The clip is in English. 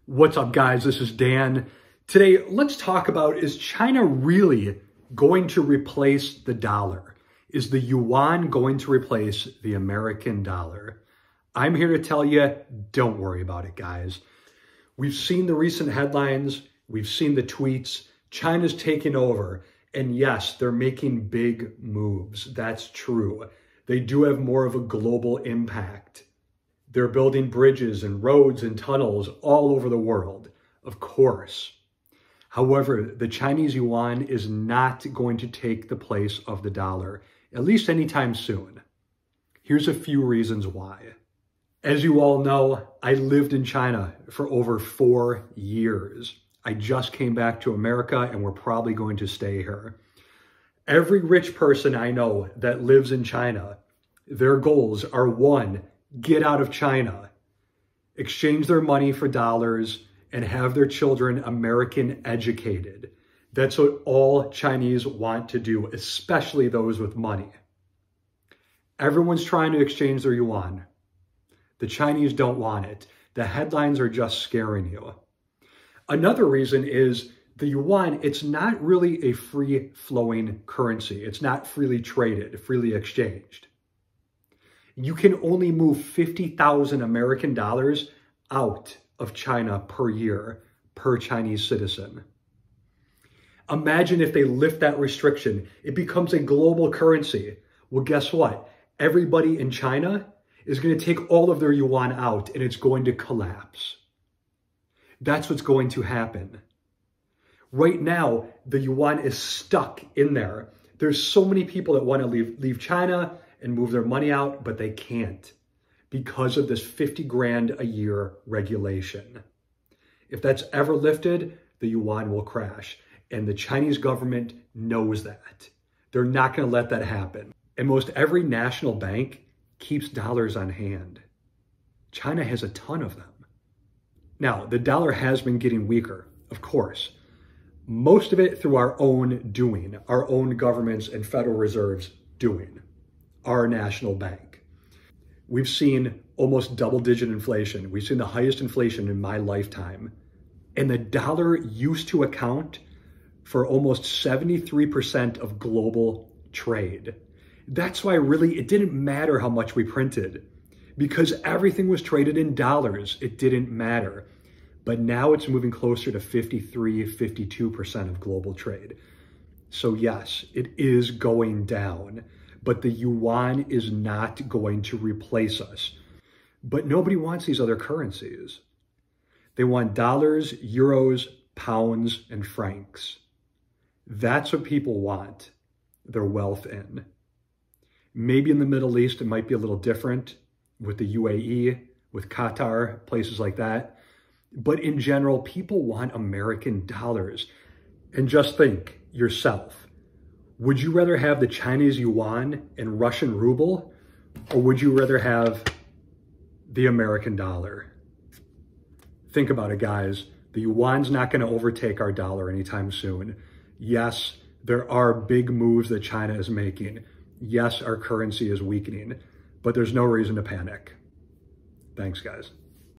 What's up, guys? This is Dan. Today, let's talk about, is China really going to replace the dollar? Is the yuan going to replace the American dollar? I'm here to tell you, don't worry about it, guys. We've seen the recent headlines. We've seen the tweets. China's taking over. And yes, they're making big moves. That's true. They do have more of a global impact. They're building bridges and roads and tunnels all over the world, of course. However, the Chinese yuan is not going to take the place of the dollar, at least anytime soon. Here's a few reasons why. As you all know, I lived in China for over 4 years. I just came back to America and we're probably going to stay here. Every rich person I know that lives in China, their goals are: 1, get out of China, exchange their money for dollars, and have their children American educated. That's what all Chinese want to do, especially those with money. Everyone's trying to exchange their yuan. The Chinese don't want it. The headlines are just scaring you. Another reason is the yuan, it's not really a free-flowing currency. It's not freely traded, freely exchanged. You can only move 50,000 American dollars out of China per year, per Chinese citizen. Imagine if they lift that restriction, it becomes a global currency. Well, guess what? Everybody in China is going to take all of their yuan out and it's going to collapse. That's what's going to happen. Right now, the yuan is stuck in there. There's so many people that want to leave China and move their money out, but they can't because of this 50 grand a year regulation. If that's ever lifted, the yuan will crash. And the Chinese government knows that. They're not going to let that happen. And most every national bank keeps dollars on hand. China has a ton of them. Now, the dollar has been getting weaker, of course. Most of it through our own doing, our own governments and Federal Reserve's doing. Our national bank. We've seen almost double-digit inflation. We've seen the highest inflation in my lifetime. And the dollar used to account for almost 73% of global trade. That's why really it didn't matter how much we printed, because everything was traded in dollars. It didn't matter. But now it's moving closer to 53, 52% of global trade. So yes, it is going down. But the yuan is not going to replace us. But nobody wants these other currencies. They want dollars, euros, pounds, and francs. That's what people want their wealth in. Maybe in the Middle East, it might be a little different with the UAE, with Qatar, places like that. But in general, people want American dollars. And just think yourself. Would you rather have the Chinese yuan and Russian ruble, or would you rather have the American dollar? Think about it, guys. The yuan's not going to overtake our dollar anytime soon. Yes, there are big moves that China is making. Yes, our currency is weakening, but there's no reason to panic. Thanks, guys.